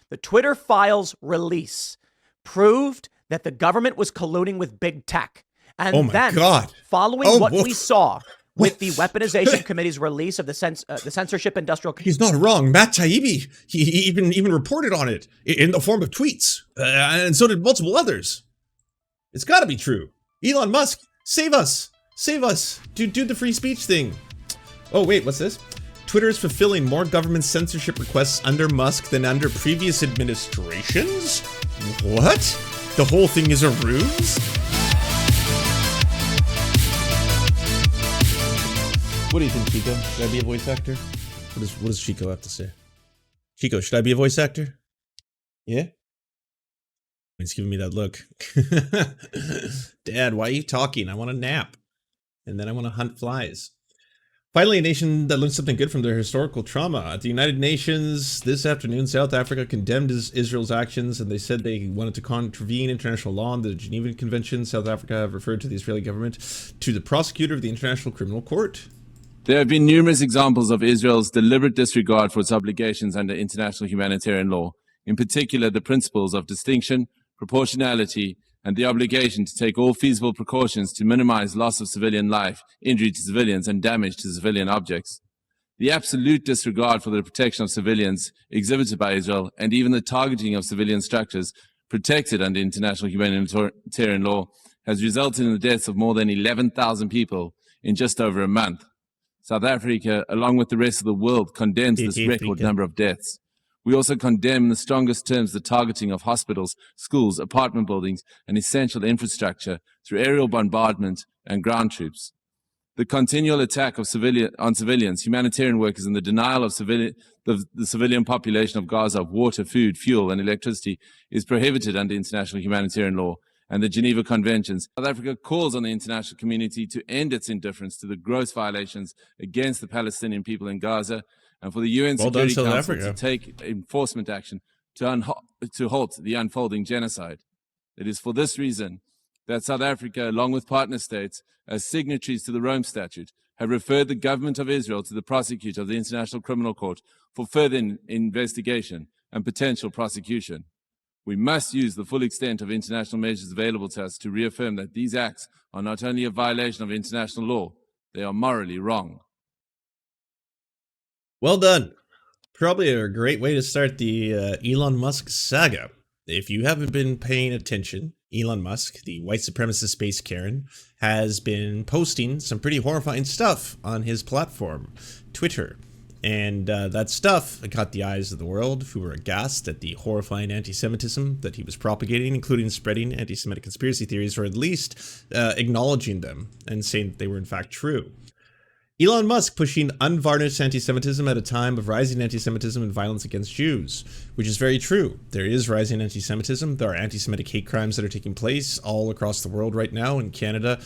The Twitter files release proved that the government was colluding with big tech. And oh my then, God. following what we saw with the Weaponization Committee's release of the censorship industrial... He's not wrong. Matt Taibbi, he even reported on it in the form of tweets. And so did multiple others. It's got to be true. Elon Musk, save us. Save us. Do the free speech thing. Oh, wait, what's this? Twitter is fulfilling more government censorship requests under Musk than under previous administrations? What? The whole thing is a ruse? What do you think, Chico? Should I be a voice actor? What does Chico have to say? Chico, should I be a voice actor? Yeah? He's giving me that look. Dad, why are you talking? I want to nap. And then I want to hunt flies. Finally, a nation that learned something good from their historical trauma. At the United Nations this afternoon, South Africa condemned Israel's actions, and they said they wanted to contravene international law and the Geneva Convention. South Africa have referred to the Israeli government to the prosecutor of the International Criminal Court. There have been numerous examples of Israel's deliberate disregard for its obligations under international humanitarian law, in particular the principles of distinction, proportionality, and the obligation to take all feasible precautions to minimize loss of civilian life, injury to civilians, and damage to civilian objects. The absolute disregard for the protection of civilians exhibited by Israel, and even the targeting of civilian structures protected under international humanitarian law, has resulted in the deaths of more than 11,000 people in just over a month. South Africa, along with the rest of the world, condemns this record number of deaths. We also condemn in the strongest terms the targeting of hospitals, schools, apartment buildings, and essential infrastructure through aerial bombardment and ground troops. The continual attack of on civilians, humanitarian workers, and the denial of the civilian population of Gaza of water, food, fuel, and electricity is prohibited under international humanitarian law and the Geneva Conventions. South Africa calls on the international community to end its indifference to the gross violations against the Palestinian people in Gaza, and for the UN Security Council to take enforcement action to halt the unfolding genocide. It is for this reason that South Africa, along with partner states, as signatories to the Rome Statute, have referred the government of Israel to the prosecutor of the International Criminal Court for further investigation and potential prosecution. We must use the full extent of international measures available to us to reaffirm that these acts are not only a violation of international law, they are morally wrong. Well done. Probably a great way to start the Elon Musk saga. If you haven't been paying attention, Elon Musk, the white supremacist space Karen, has been posting some pretty horrifying stuff on his platform, Twitter. And that stuff caught the eyes of the world, who were aghast at the horrifying anti-Semitism that he was propagating, including spreading anti-Semitic conspiracy theories, or at least acknowledging them and saying that they were in fact true. Elon Musk pushing unvarnished anti-Semitism at a time of rising anti-Semitism and violence against Jews, which is very true. There is rising anti-Semitism. There are anti-Semitic hate crimes that are taking place all across the world right now. In Canada,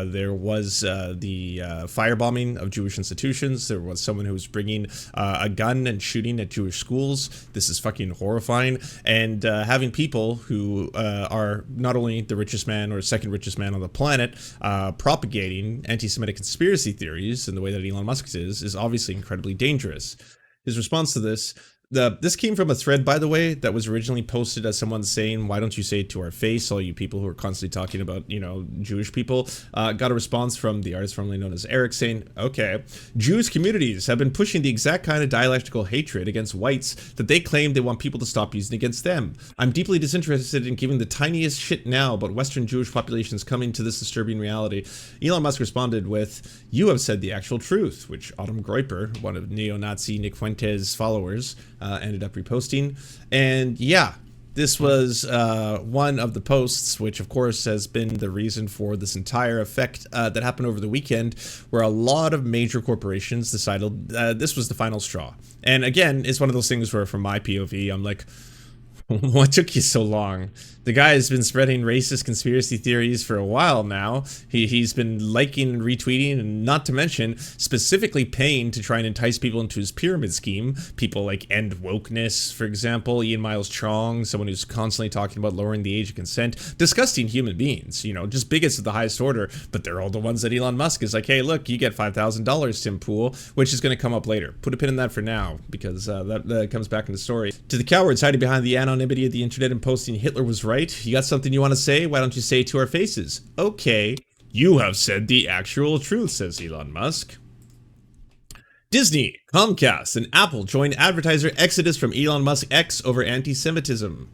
there was the firebombing of Jewish institutions. There was someone who was bringing a gun and shooting at Jewish schools. This is fucking horrifying. And having people who are not only the richest man or second richest man on the planet propagating anti-Semitic conspiracy theories and the way that Elon Musk is obviously incredibly dangerous. His response to this came from a thread, by the way, that was originally posted as someone saying, why don't you say it to our face, all you people who are constantly talking about, Jewish people. Got a response from the artist formerly known as Eric saying, okay, Jewish communities have been pushing the exact kind of dialectical hatred against whites that they claim they want people to stop using against them. I'm deeply disinterested in giving the tiniest shit now about Western Jewish populations coming to this disturbing reality. Elon Musk responded with, you have said the actual truth, which Autumn Groiper, one of neo-Nazi Nick Fuentes' followers, ended up reposting. And yeah, this was one of the posts, which of course has been the reason for this entire effect that happened over the weekend, where a lot of major corporations decided this was the final straw. And again, it's one of those things where from my POV, I'm like, what took you so long? The guy has been spreading racist conspiracy theories for a while now. He's been liking and retweeting, and not to mention specifically paying to try and entice people into his pyramid scheme. People like End Wokeness, for example, Ian Miles Chong, someone who's constantly talking about lowering the age of consent, disgusting human beings, you know, just bigots of the highest order, but they're all the ones that Elon Musk is like, hey, look, you get $5,000, Tim Pool, which is going to come up later. Put a pin in that for now, because that comes back in the story. To the cowards hiding behind the anonymity of the internet and posting Hitler was right, you got something you want to say? Why don't you say it to our faces? Okay, you have said the actual truth, says Elon Musk. Disney, Comcast, and Apple join advertiser exodus from Elon Musk X over anti-Semitism.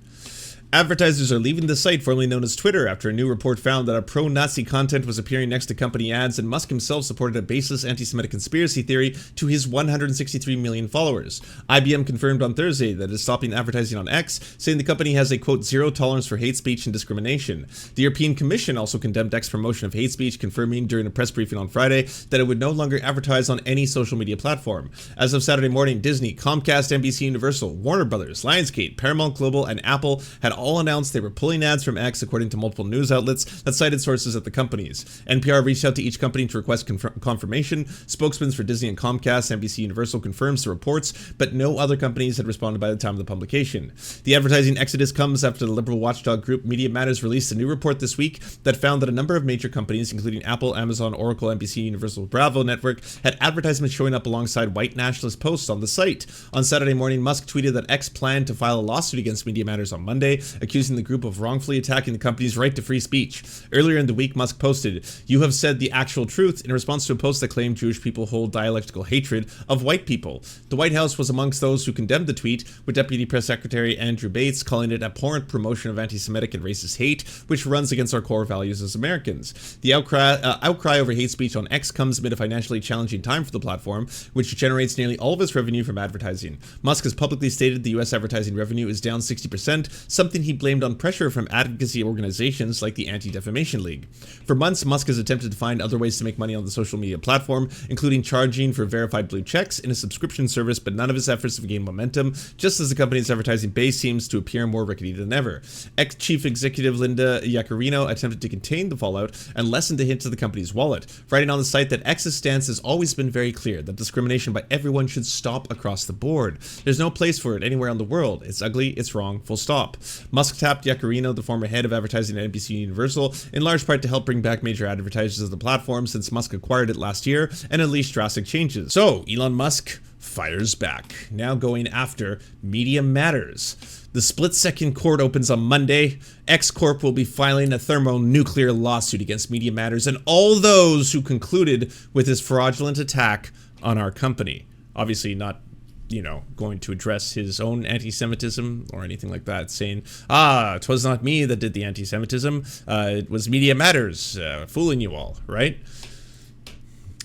Advertisers are leaving the site formerly known as Twitter after a new report found that a pro-Nazi content was appearing next to company ads, and Musk himself supported a baseless anti-Semitic conspiracy theory to his 163 million followers. IBM confirmed on Thursday that it is stopping advertising on X, saying the company has a, quote, zero tolerance for hate speech and discrimination. The European Commission also condemned X promotion of hate speech, confirming during a press briefing on Friday that it would no longer advertise on any social media platform. As of Saturday morning, Disney, Comcast, NBC Universal, Warner Brothers, Lionsgate, Paramount Global, and Apple had all announced they were pulling ads from X, according to multiple news outlets that cited sources at the companies. NPR reached out to each company to request confirmation. Spokesmen for Disney and Comcast, NBC Universal confirms the reports, but no other companies had responded by the time of the publication. The advertising exodus comes after the liberal watchdog group Media Matters released a new report this week that found that a number of major companies, including Apple, Amazon, Oracle, NBC Universal, Bravo Network, had advertisements showing up alongside white nationalist posts on the site. On Saturday morning, Musk tweeted that X planned to file a lawsuit against Media Matters on Monday, accusing the group of wrongfully attacking the company's right to free speech. Earlier in the week, Musk posted, "You have said the actual truth," in response to a post that claimed Jewish people hold dialectical hatred of white people. The White House was amongst those who condemned the tweet, with Deputy Press Secretary Andrew Bates calling it abhorrent promotion of anti-Semitic and racist hate, which runs against our core values as Americans. The outcry over hate speech on X comes amid a financially challenging time for the platform, which generates nearly all of its revenue from advertising. Musk has publicly stated the U.S. advertising revenue is down 60%, something he blamed on pressure from advocacy organizations like the Anti-Defamation League. For months, Musk has attempted to find other ways to make money on the social media platform, including charging for verified blue checks in a subscription service, but none of his efforts have gained momentum, just as the company's advertising base seems to appear more rickety than ever. Ex-chief executive Linda Yaccarino attempted to contain the fallout and lessen the hit to the company's wallet, writing on the site that X's stance has always been very clear, that discrimination by everyone should stop across the board. There's no place for it anywhere in the world. It's ugly, it's wrong, full stop. Musk tapped Yaccarino, the former head of advertising at NBC Universal, in large part to help bring back major advertisers of the platform since Musk acquired it last year and unleashed drastic changes. So, Elon Musk fires back, now going after Media Matters. The split-second court opens on Monday. X Corp will be filing a thermonuclear lawsuit against Media Matters and all those who concluded with his fraudulent attack on our company. Obviously not, you know, going to address his own anti-Semitism or anything like that, saying, 'twas not me that did the anti-Semitism, it was Media Matters, fooling you all, right?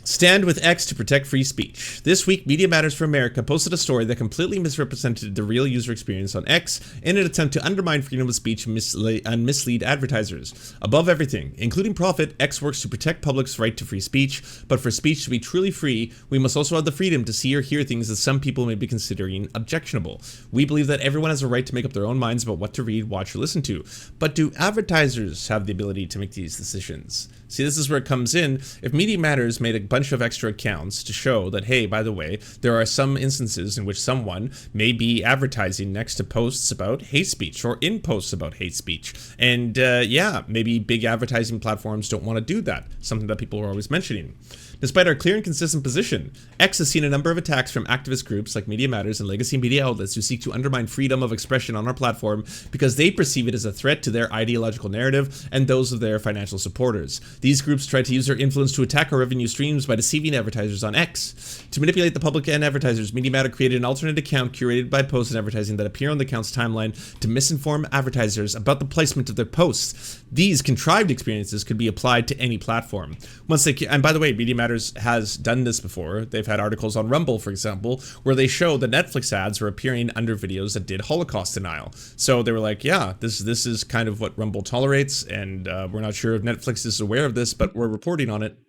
Stand with X to protect free speech. This week, Media Matters for America posted a story that completely misrepresented the real user experience on X in an attempt to undermine freedom of speech and mislead advertisers. Above everything, including profit, X works to protect public's right to free speech, but for speech to be truly free, we must also have the freedom to see or hear things that some people may be considering objectionable. We believe that everyone has a right to make up their own minds about what to read, watch, or listen to. But do advertisers have the ability to make these decisions? See, this is where it comes in. If Media Matters made a bunch of extra accounts to show that, hey, by the way, there are some instances in which someone may be advertising next to posts about hate speech or in posts about hate speech. And yeah, maybe big advertising platforms don't want to do that, something that people are always mentioning. Despite our clear and consistent position, X has seen a number of attacks from activist groups like Media Matters and legacy media outlets who seek to undermine freedom of expression on our platform because they perceive it as a threat to their ideological narrative and those of their financial supporters. These groups try to use their influence to attack our revenue streams by deceiving advertisers on X. To manipulate the public and advertisers, Media Matter created an alternate account curated by posts and advertising that appear on the account's timeline to misinform advertisers about the placement of their posts. These contrived experiences could be applied to any platform. And by the way, Media Matters has done this before. They've had articles on Rumble, for example, where they show the Netflix ads were appearing under videos that did Holocaust denial. So they were like, yeah, this is kind of what Rumble tolerates, and we're not sure if Netflix is aware of this, but we're reporting on it.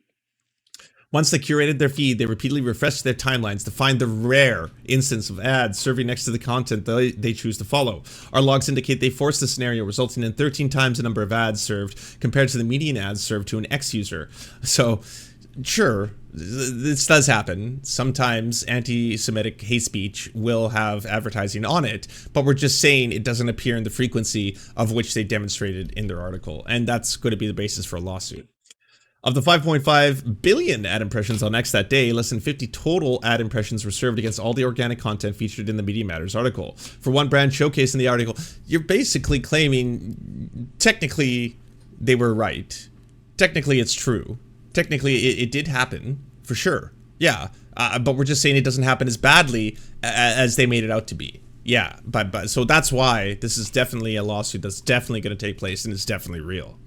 Once they curated their feed, they repeatedly refreshed their timelines to find the rare instance of ads serving next to the content they choose to follow. Our logs indicate they forced the scenario, resulting in 13 times the number of ads served compared to the median ads served to an X user. So, sure, this does happen. Sometimes anti-Semitic hate speech will have advertising on it, but we're just saying it doesn't appear in the frequency of which they demonstrated in their article, and that's going to be the basis for a lawsuit. Of the 5.5 billion ad impressions on X that day, less than 50 total ad impressions were served against all the organic content featured in the Media Matters article. For one brand showcased in the article, you're basically claiming technically they were right. Technically it's true. Technically it did happen, for sure. Yeah, but we're just saying it doesn't happen as badly as they made it out to be. Yeah, but so that's why this is definitely a lawsuit that's definitely going to take place and it's definitely real.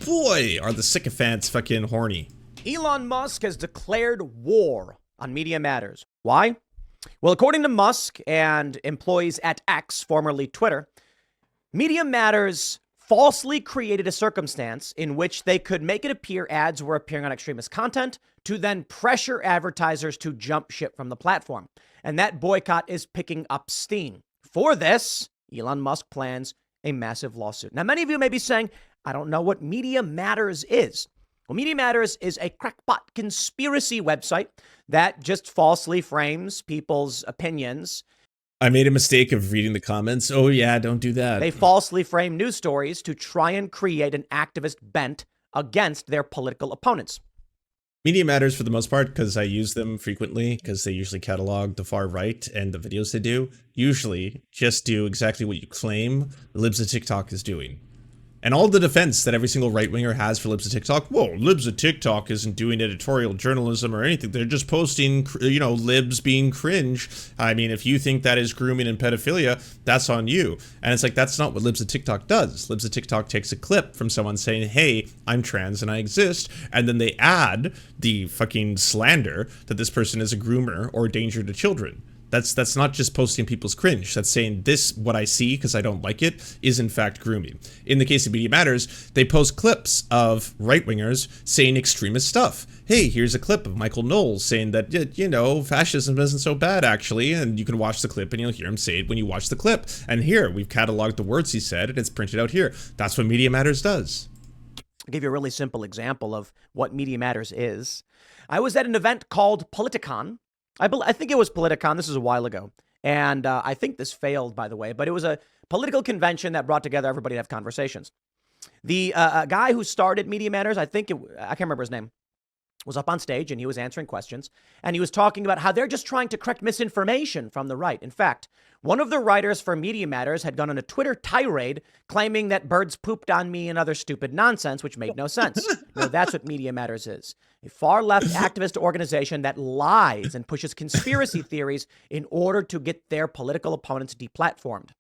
Boy, are the sycophants fucking horny. Elon Musk has declared war on Media Matters. Why? Well, according to Musk and employees at X, formerly Twitter, Media Matters falsely created a circumstance in which they could make it appear ads were appearing on extremist content to then pressure advertisers to jump ship from the platform. And that boycott is picking up steam. For this, Elon Musk plans a massive lawsuit. Now, many of you may be saying, I don't know what Media Matters is. Well, Media Matters is a crackpot conspiracy website that just falsely frames people's opinions. I made a mistake of reading the comments. Oh yeah, don't do that. They falsely frame news stories to try and create an activist bent against their political opponents. Media Matters, for the most part, because I use them frequently, because they usually catalog the far right, and the videos they do usually just do exactly what you claim Libs of TikTok is doing. And all the defense that every single right-winger has for Libs of TikTok, whoa, Libs of TikTok isn't doing editorial journalism or anything. They're just posting, you know, Libs being cringe. I mean, if you think that is grooming and pedophilia, that's on you. And it's like, that's not what Libs of TikTok does. Libs of TikTok takes a clip from someone saying, hey, I'm trans and I exist. And then they add the fucking slander that this person is a groomer or a danger to children. That's not just posting people's cringe. That's saying this, what I see because I don't like it, is in fact grooming. In the case of Media Matters, they post clips of right-wingers saying extremist stuff. Hey, here's a clip of Michael Knowles saying that, you know, fascism isn't so bad actually, and you can watch the clip and you'll hear him say it when you watch the clip. And here, we've cataloged the words he said and it's printed out here. That's what Media Matters does. I'll give you a really simple example of what Media Matters is. I was at an event called Politicon. I think it was Politicon. This was a while ago. And I think this failed, by the way, but it was a political convention that brought together everybody to have conversations. The guy who started Media Matters, I can't remember his name, was up on stage and he was answering questions. And he was talking about how they're just trying to correct misinformation from the right. In fact, one of the writers for Media Matters had gone on a Twitter tirade claiming that birds pooped on me and other stupid nonsense, which made no sense. No, that's what Media Matters is. A far-left activist organization that lies and pushes conspiracy theories in order to get their political opponents deplatformed.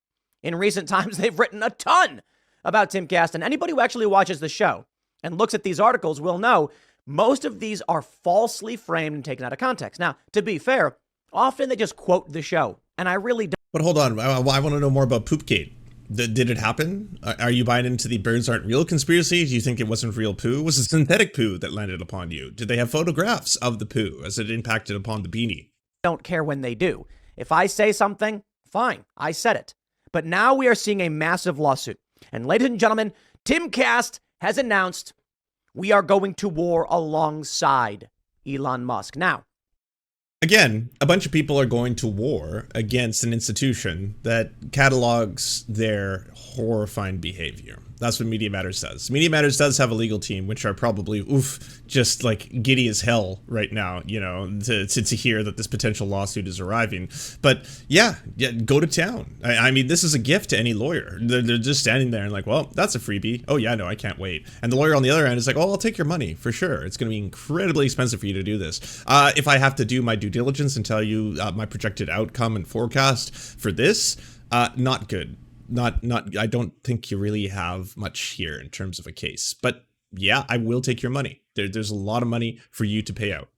In recent times, they've written a ton about Timcast, and anybody who actually watches the show and looks at these articles will know most of these are falsely framed and taken out of context. Now, to be fair, often they just quote the show, and I really don't. But hold on, I want to know more about Poopgate. Did it happen? Are you buying into the birds aren't real conspiracy? Do you think it wasn't real poo? Was it synthetic poo that landed upon you? Did they have photographs of the poo as it impacted upon the beanie? Don't care when they do. If I say something, fine, I said it. But now we are seeing a massive lawsuit. And ladies and gentlemen, Timcast has announced we are going to war alongside Elon Musk. Now, again, a bunch of people are going to war against an institution that catalogs their horrifying behavior. That's what Media Matters does. Media Matters does have a legal team, which are probably, just like giddy as hell right now, you know, to hear that this potential lawsuit is arriving. But yeah, go to town. I mean, this is a gift to any lawyer. They're just standing there and like, well, that's a freebie. Oh yeah, no, I can't wait. And the lawyer on the other end is like, oh, I'll take your money for sure. It's going to be incredibly expensive for you to do this. If I have to do my due diligence and tell you my projected outcome and forecast for this, not good. I don't think you really have much here in terms of a case, but yeah, I will take your money. There's a lot of money for you to pay out.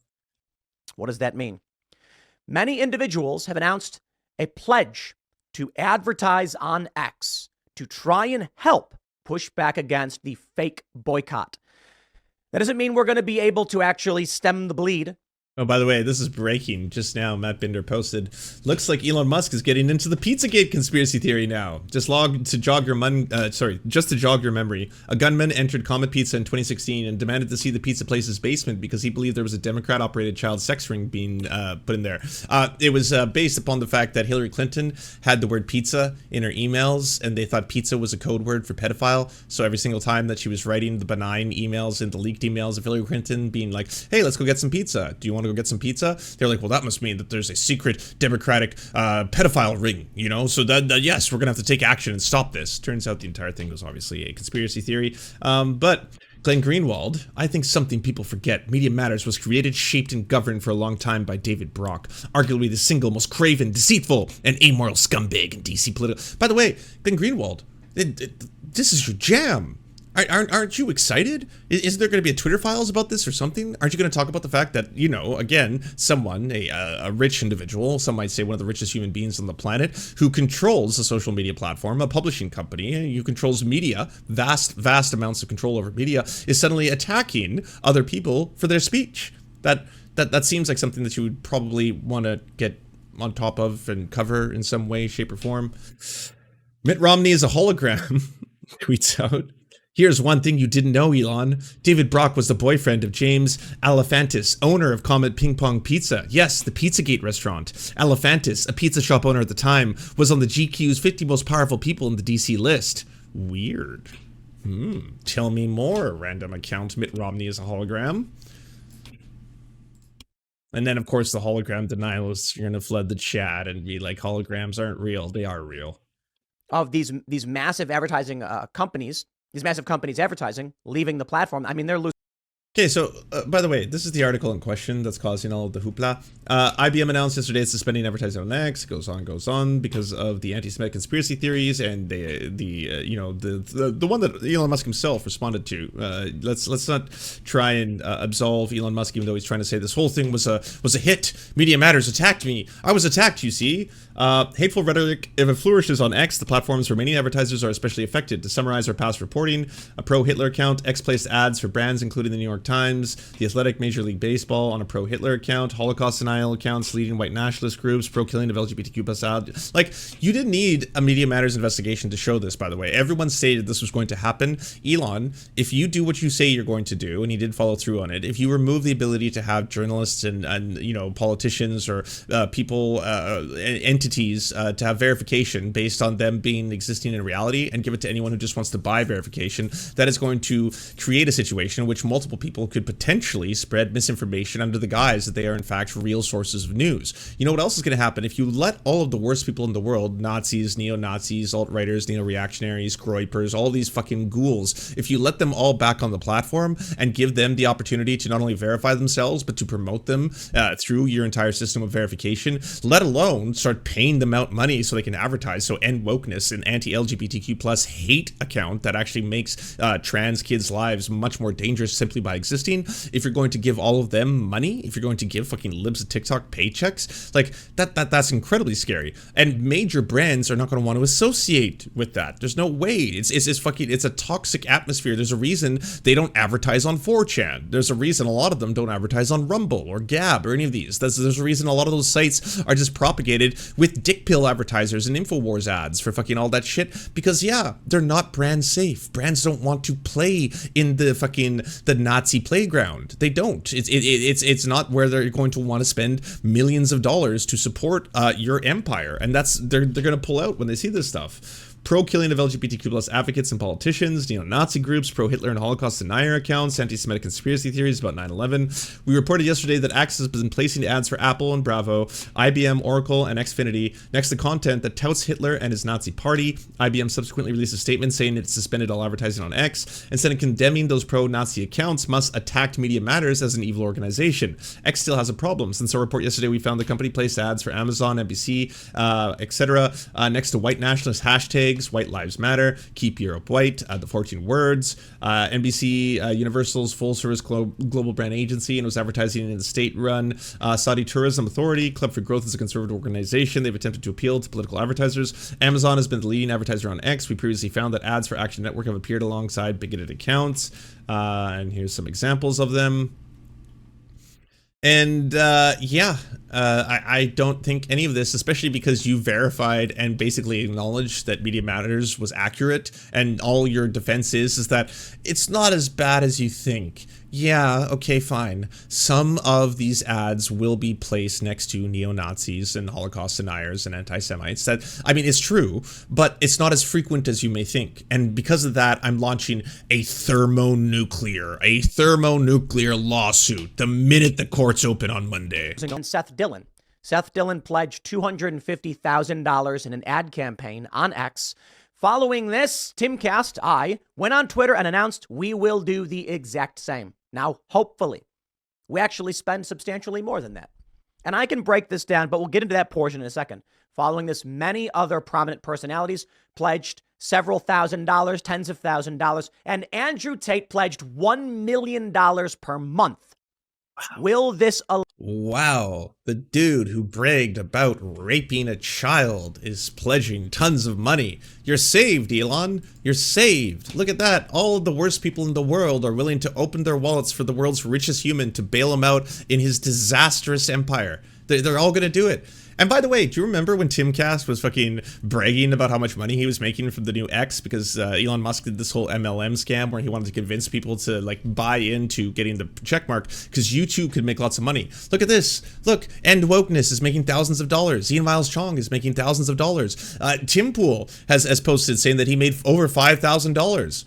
What does that mean? Many individuals have announced a pledge to advertise on X to try and help push back against the fake boycott. That doesn't mean we're going to be able to actually stem the bleed. Oh, by the way, this is breaking just now. Matt Binder posted, looks like Elon Musk is getting into the Pizzagate conspiracy theory now. Just to jog your memory, a gunman entered Comet Pizza in 2016 and demanded to see the pizza place's basement because he believed there was a Democrat-operated child sex ring being put in there. It was based upon the fact that Hillary Clinton had the word pizza in her emails, and they thought pizza was a code word for pedophile. So every single time that she was writing the benign emails and the leaked emails of Hillary Clinton being like, hey, let's go get some pizza. Do you want to go get some pizza? They're like, well, that must mean that there's a secret Democratic pedophile ring, you know? So that yes, we're gonna have to take action and stop this. Turns out the entire thing was obviously a conspiracy theory. But Glenn Greenwald, I think something people forget. Media Matters was created, shaped, and governed for a long time by David Brock, arguably the single most craven, deceitful, and amoral scumbag in DC political. By the way, Glenn Greenwald, this is your jam. Aren't you excited? Is there going to be a Twitter files about this or something? Aren't you going to talk about the fact that, you know, again, someone, a rich individual, some might say one of the richest human beings on the planet, who controls a social media platform, a publishing company, who controls media, vast amounts of control over media, is suddenly attacking other people for their speech? That seems like something that you would probably want to get on top of and cover in some way, shape, or form. Mitt Romney is a hologram, tweets out. Here's one thing you didn't know, Elon. David Brock was the boyfriend of James Alefantis, owner of Comet Ping Pong Pizza. Yes, the Pizzagate restaurant. Alefantis, a pizza shop owner at the time, was on the GQ's 50 most powerful people in the DC list. Weird. Tell me more, random account. Mitt Romney is a hologram. And then, of course, the hologram denialists are going to flood the chat and be like, holograms aren't real. They are real. Of these massive advertising companies, these massive companies advertising, leaving the platform. I mean, they're losing. Okay, so by the way, this is the article in question that's causing all of the hoopla. IBM announced yesterday it's suspending advertising on X. Goes on because of the anti-Semitic conspiracy theories and the one that Elon Musk himself responded to. Let's not try and absolve Elon Musk, even though he's trying to say this whole thing was a hit. Media Matters attacked me. I was attacked. You see. Hateful rhetoric, if it flourishes on X, the platform's remaining advertisers are especially affected. To summarize our past reporting, a pro-Hitler account, X placed ads for brands including the New York Times, The Athletic, Major League Baseball on a pro-Hitler account, Holocaust denial accounts, leading white nationalist groups, pro-killing of LGBTQ plus ads. Like, you didn't need a Media Matters investigation to show this, by the way. Everyone stated this was going to happen. Elon, if you do what you say you're going to do, and he did follow through on it, if you remove the ability to have journalists and you know, politicians or people, entities to have verification based on them being existing in reality and give it to anyone who just wants to buy verification, that is going to create a situation in which multiple people could potentially spread misinformation under the guise that they are in fact real sources of news. You know what else is going to happen? If you let all of the worst people in the world, Nazis, neo-Nazis, alt-righters, neo-reactionaries, groypers, all these fucking ghouls, if you let them all back on the platform and give them the opportunity to not only verify themselves, but to promote them through your entire system of verification, let alone start paying them out money so they can advertise. So End Wokeness, an anti-LGBTQ plus hate account that actually makes trans kids' lives much more dangerous simply by existing. If you're going to give all of them money, if you're going to give fucking libs of TikTok paychecks, like that's incredibly scary. And major brands are not going to want to associate with that. There's no way. It's a toxic atmosphere. There's a reason they don't advertise on 4chan. There's a reason a lot of them don't advertise on Rumble or Gab or any of these. There's a reason a lot of those sites are just propagated with dick pill advertisers and InfoWars ads for fucking all that shit, because yeah, they're not brand safe. Brands don't want to play in the Nazi playground. They don't. It's not where they're going to want to spend millions of dollars to support your empire, and they're going to pull out when they see this stuff. Pro-killing of LGBTQ plus advocates and politicians, neo-Nazi groups, pro-Hitler and Holocaust denier accounts, anti-Semitic conspiracy theories about 9/11. We reported yesterday that X has been placing ads for Apple and Bravo, IBM, Oracle, and Xfinity next to content that touts Hitler and his Nazi party. IBM subsequently released a statement saying it suspended all advertising on X, and said in condemning those pro-Nazi accounts, Musk attacked Media Matters as an evil organization. X still has a problem. Since our report yesterday, we found the company placed ads for Amazon, NBC, etc. Next to white nationalist hashtags, pigs, white lives matter, keep Europe white, the 14 words, NBC, Universal's full service global brand agency, and was advertising in the state-run Saudi Tourism Authority. Club for Growth is a conservative organization. They've attempted to appeal to political advertisers. Amazon has been the leading advertiser on X. We previously found that ads for Action Network have appeared alongside bigoted accounts. And here's some examples of them. And I don't think any of this, especially because you verified and basically acknowledged that Media Matters was accurate, and all your defense is that it's not as bad as you think. Yeah, okay, fine. Some of these ads will be placed next to neo-Nazis and Holocaust deniers and anti-Semites. That, I mean, it's true, but it's not as frequent as you may think. And because of that, I'm launching a thermonuclear lawsuit the minute the courts open on Monday. And Seth Dillon. Seth Dillon pledged $250,000 in an ad campaign on X. Following this, Timcast, I, went on Twitter and announced we will do the exact same. Now, hopefully, we actually spend substantially more than that. And I can break this down, but we'll get into that portion in a second. Following this, many other prominent personalities pledged several $1,000s, tens of $1,000s, and Andrew Tate pledged $1 million per month. Wow. Will this... Wow, the dude who bragged about raping a child is pledging tons of money. You're saved, Elon. You're saved. Look at that. All of the worst people in the world are willing to open their wallets for the world's richest human to bail him out in his disastrous empire. They're all going to do it. And by the way, do you remember when Timcast was fucking bragging about how much money he was making from the new X because Elon Musk did this whole MLM scam where he wanted to convince people to like buy into getting the checkmark because you too could make lots of money. Look at this. Look, End Wokeness is making thousands of dollars. Ian Miles Chong is making thousands of dollars. Tim Pool has posted saying that he made over $5,000.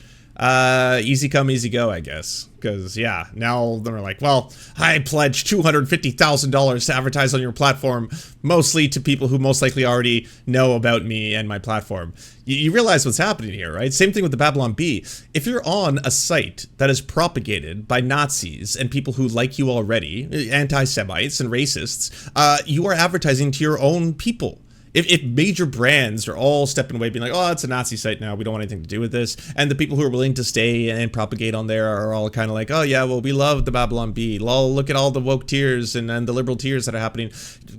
Easy come, easy go, I guess. Because, yeah, now they're like, well, I pledge $250,000 to advertise on your platform, mostly to people who most likely already know about me and my platform. You realize what's happening here, right? Same thing with the Babylon Bee. If you're on a site that is propagated by Nazis and people who like you already, anti-Semites and racists, you are advertising to your own people. If major brands are all stepping away being like, oh, it's a Nazi site now, we don't want anything to do with this, and the people who are willing to stay and propagate on there are all kind of like, oh yeah, well, we love the Babylon Bee, lol, look at all the woke tears and the liberal tears that are happening,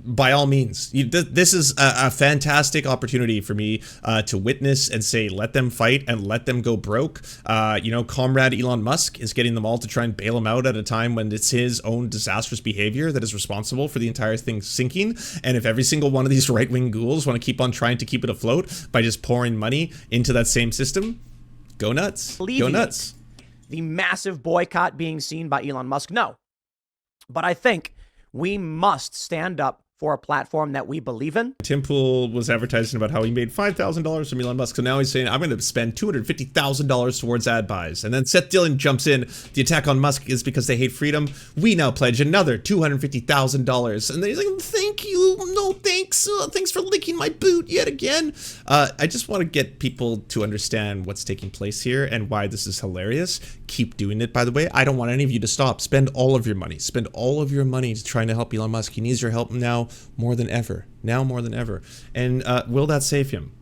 by all means. This is a fantastic opportunity for me to witness and say, let them fight and let them go broke. Comrade Elon Musk is getting them all to try and bail him out at a time when it's his own disastrous behavior that is responsible for the entire thing sinking, and if every single one of these right-wing ghouls want to keep on trying to keep it afloat by just pouring money into that same system, go nuts. Go nuts. The massive boycott being seen by Elon Musk, no. But I think we must stand up for a platform that we believe in. Tim Pool was advertising about how he made $5,000 from Elon Musk, so now he's saying, I'm going to spend $250,000 towards ad buys. And then Seth Dillon jumps in, the attack on Musk is because they hate freedom. We now pledge another $250,000. And then he's like, thank you, no thanks, thanks for licking my boot yet again. I just want to get people to understand what's taking place here and why this is hilarious. Keep doing it, by the way. I don't want any of you to stop. Spend all of your money. Spend all of your money trying to help Elon Musk. He needs your help now more than ever. Now more than ever. And will that save him?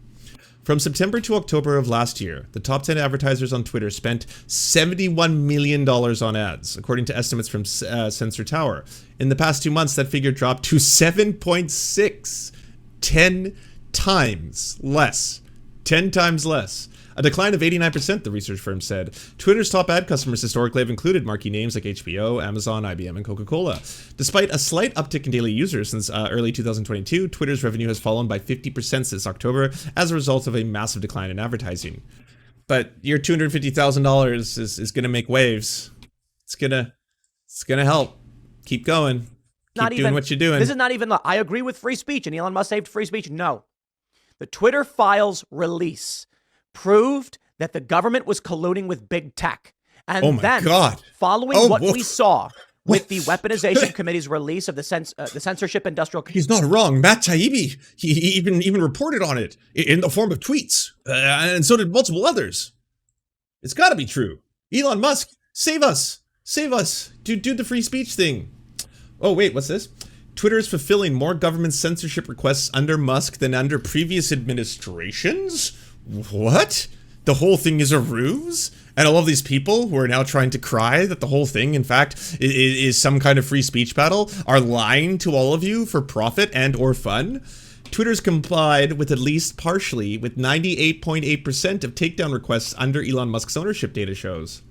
From September to October of last year, the top 10 advertisers on Twitter spent $71 million on ads, according to estimates from Sensor Tower. In the past 2 months, that figure dropped to 7.6. 10 times less. 10 times less. A decline of 89%, the research firm said. Twitter's top ad customers historically have included marquee names like HBO, Amazon, IBM, and Coca-Cola. Despite a slight uptick in daily users since early 2022, Twitter's revenue has fallen by 50% since October as a result of a massive decline in advertising. But your $250,000 is going to make waves. It's going to help. Keep going. Keep doing what you're doing. This is not even, I agree with free speech and Elon Musk saved free speech. No. The Twitter files release proved that the government was colluding with big tech. And following what we saw with the Weaponization Committee's release of the censorship industrial... He's not wrong. Matt Taibbi, he even reported on it in the form of tweets. And so did multiple others. It's got to be true. Elon Musk, save us. Save us. Do the free speech thing. Oh, wait, what's this? Twitter is fulfilling more government censorship requests under Musk than under previous administrations? what? The whole thing is a ruse? And all of these people who are now trying to cry that the whole thing, in fact, is some kind of free speech battle, are lying to all of you for profit and or fun? Twitter's complied with at least partially with 98.8% of takedown requests under Elon Musk's ownership, data shows.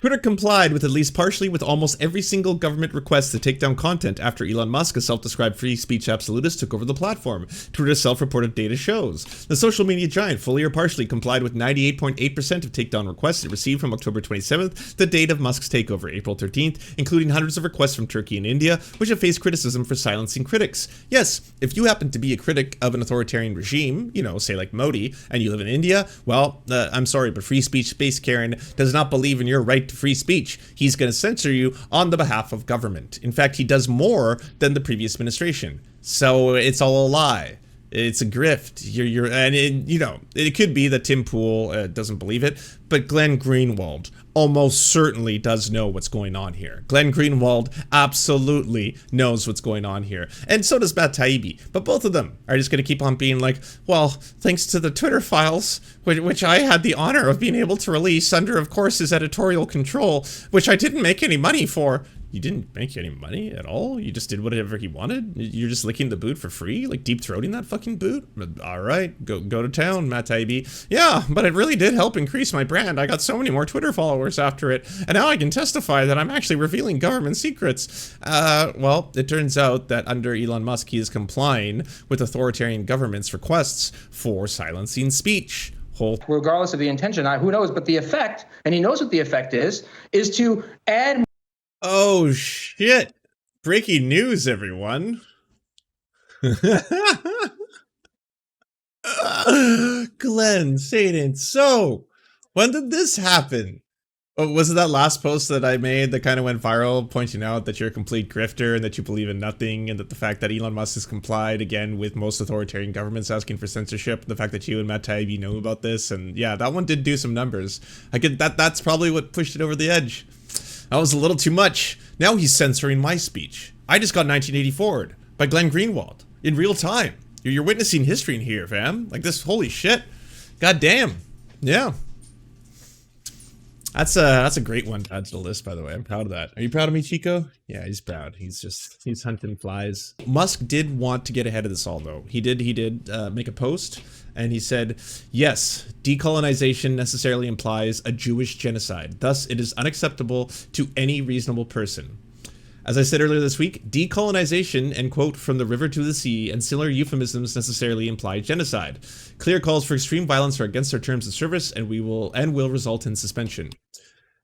Twitter complied with at least partially with almost every single government request to take down content after Elon Musk, a self-described free speech absolutist, took over the platform. Twitter's self-reported data shows. The social media giant fully or partially complied with 98.8% of takedown requests it received from October 27th, the date of Musk's takeover, April 13th, including hundreds of requests from Turkey and India, which have faced criticism for silencing critics. Yes, if you happen to be a critic of an authoritarian regime, you know, say like Modi, and you live in India, well, I'm sorry, but free speech space Karen does not believe in your right to free speech. He's going to censor you on the behalf of government. In fact, he does more than the previous administration. So it's all a lie. It's a grift. It could be that Tim Pool doesn't believe it, but Glenn Greenwald almost certainly does know what's going on here. Glenn Greenwald absolutely knows what's going on here. And so does Matt Taibbi. But both of them are just going to keep on being like, well, thanks to the Twitter files, which I had the honor of being able to release under, of course, his editorial control, which I didn't make any money for. You didn't make any money at all? You just did whatever he wanted? You're just licking the boot for free? Like deep-throating that fucking boot? All right, go to town, Matt Taibbi. Yeah, but it really did help increase my brand. I got so many more Twitter followers after it, and now I can testify that I'm actually revealing government secrets. Well, it turns out that under Elon Musk, he is complying with authoritarian governments' requests for silencing speech. Regardless of the intention, who knows, but the effect, and he knows what the effect is to add. Oh shit. Breaking news, everyone. Glenn, Satan. So, when did this happen? Oh, was it that last post that I made that kind of went viral, pointing out that you're a complete grifter and that you believe in nothing, and that the fact that Elon Musk has complied again with most authoritarian governments asking for censorship, the fact that you and Matt Taibbi know about this, and yeah, that one did do some numbers. That's probably what pushed it over the edge. That was a little too much. Now he's censoring my speech. I just got 1984'd by Glenn Greenwald in real time. You're witnessing history in here, fam. Like this, holy shit. God damn. Yeah. That's a great one to add to the list, by the way. I'm proud of that. Are you proud of me, Chico? Yeah, he's proud. He's hunting flies. Musk did want to get ahead of this all, though. He did make a post, and he said, yes, decolonization necessarily implies a Jewish genocide. Thus, it is unacceptable to any reasonable person. As I said earlier this week, decolonization and quote, from the river to the sea and similar euphemisms necessarily imply genocide. Clear calls for extreme violence are against our terms of service and will result in suspension.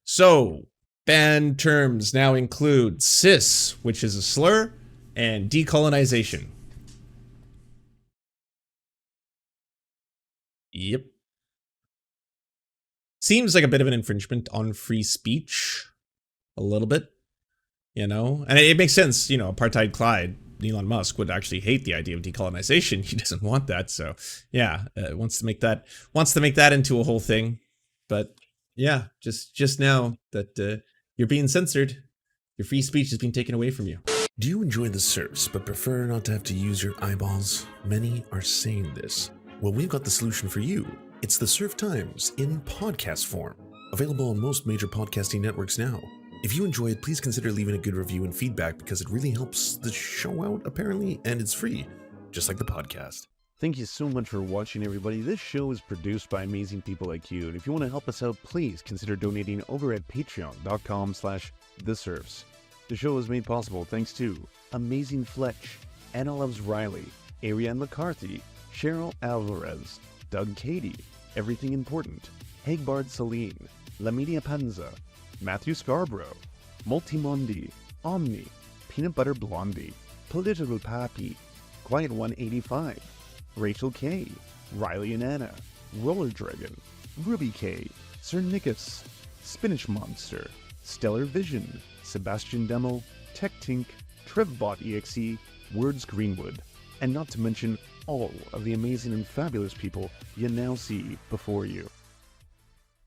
So, banned terms now include cis, which is a slur, and decolonization. Yep. Seems like a bit of an infringement on free speech. A little bit. You know, and it makes sense, you know, apartheid Clyde, Elon Musk would actually hate the idea of decolonization. He doesn't want that. So yeah, wants to make that into a whole thing. But yeah, just now that you're being censored, your free speech is being taken away from you. Do you enjoy the Serfs but prefer not to have to use your eyeballs? Many are saying this. Well, we've got the solution for you. It's the Serf Times in podcast form. Available on most major podcasting networks now. If you enjoy it, please consider leaving a good review and feedback because it really helps the show out, apparently, and it's free, just like the podcast. Thank you so much for watching, everybody. This show is produced by amazing people like you, and if you want to help us out, please consider donating over at patreon.com/theserfs. The show is made possible thanks to Amazing Fletch, Anna Loves Riley, Ariane McCarthy, Cheryl Alvarez, Doug Cady, Everything Important, Hagbard Celine, La Media Panza, Matthew Scarborough, Multimondi, Omni, Peanut Butter Blondie, Political Pappy, Quiet 185, Rachel K, Riley and Anna, Roller Dragon, Ruby K, Sir Nickus, Spinach Monster, Stellar Vision, Sebastian Demo, Tech Tink, Trevbot EXE, Words Greenwood, and not to mention all of the amazing and fabulous people you now see before you.